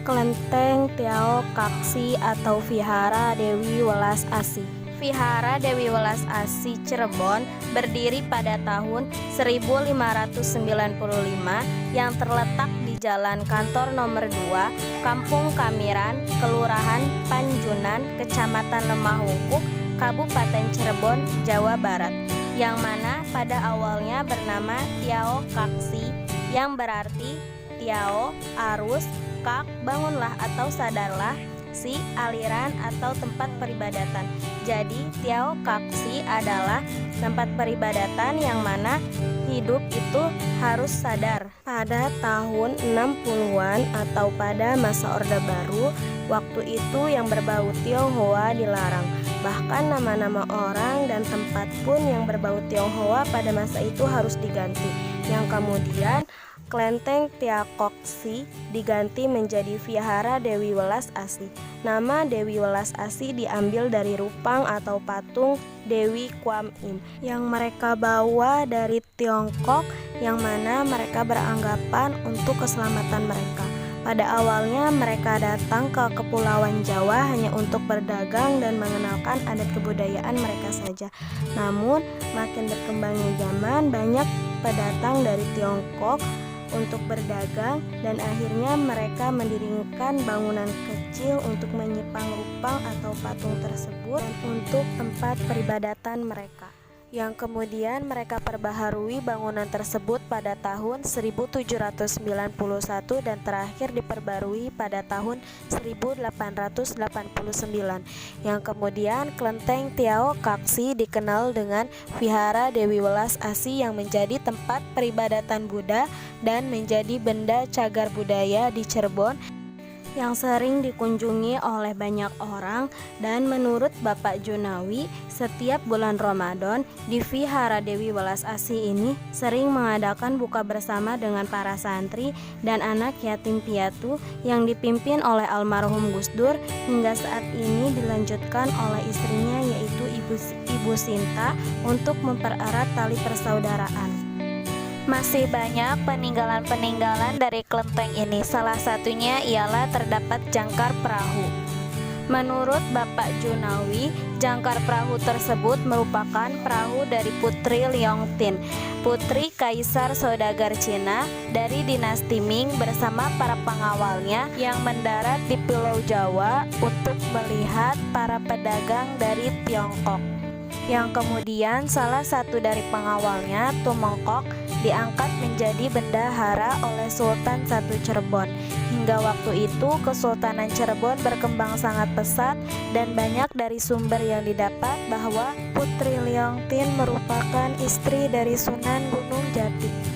Kelenteng Tiao Kaksi atau Vihara Dewi Welas Asih. Vihara Dewi Welas Asih Cirebon berdiri pada tahun 1595 yang terletak di Jalan Kantor Nomor 2, Kampung Kamiran, Kelurahan Panjunan, Kecamatan Lemahungkuk, Kabupaten Cirebon, Jawa Barat, yang mana pada awalnya bernama Tiao Kaksi, yang berarti Tiao, arus, Kak, bangunlah atau sadarlah, Si, aliran atau tempat peribadatan. Jadi Tiao Kaksi adalah tempat peribadatan yang mana hidup itu harus sadar. Pada tahun 60-an atau pada masa Orde Baru, waktu itu yang berbau Tionghoa dilarang. Bahkan nama-nama orang dan tempat pun yang berbau Tionghoa pada masa itu harus diganti. Yang kemudian Kelenteng Tiao Kaksi diganti menjadi Vihara Dewi Welas Asih. Nama Dewi Welas Asih diambil dari rupang atau patung Dewi Kwan Im yang mereka bawa dari Tiongkok, yang mana mereka beranggapan untuk keselamatan mereka. Pada awalnya mereka datang ke Kepulauan Jawa hanya untuk berdagang dan mengenalkan adat kebudayaan mereka saja. Namun makin berkembangnya zaman, banyak pendatang dari Tiongkok untuk berdagang dan akhirnya mereka mendirikan bangunan kecil untuk menyimpan rupang atau patung tersebut dan untuk tempat peribadatan mereka, yang kemudian mereka perbaharui bangunan tersebut pada tahun 1791 dan terakhir diperbarui pada tahun 1889, yang kemudian Kelenteng Tiao Kaksi dikenal dengan Vihara Dewi Welas Asih yang menjadi tempat peribadatan Buddha dan menjadi benda cagar budaya di Cirebon yang sering dikunjungi oleh banyak orang. Dan menurut Bapak Junawi, setiap bulan Ramadan di Vihara Dewi Welas Asih ini sering mengadakan buka bersama dengan para santri dan anak yatim piatu yang dipimpin oleh almarhum Gus Dur, hingga saat ini dilanjutkan oleh istrinya yaitu Ibu Sinta untuk mempererat tali persaudaraan. Masih banyak peninggalan-peninggalan dari kelenteng ini. Salah satunya ialah terdapat jangkar perahu. Menurut Bapak Junawi, jangkar perahu tersebut merupakan perahu dari Putri Liongtin, putri Kaisar Saudagar Cina dari dinasti Ming bersama para pengawalnya yang mendarat di Pulau Jawa untuk melihat para pedagang dari Tiongkok. Yang kemudian salah satu dari pengawalnya, Tumengkok, diangkat menjadi bendahara oleh Sultan I Cirebon. Hingga waktu itu Kesultanan Cirebon berkembang sangat pesat dan banyak dari sumber yang didapat bahwa Putri Liongtin merupakan istri dari Sunan Gunung Jati.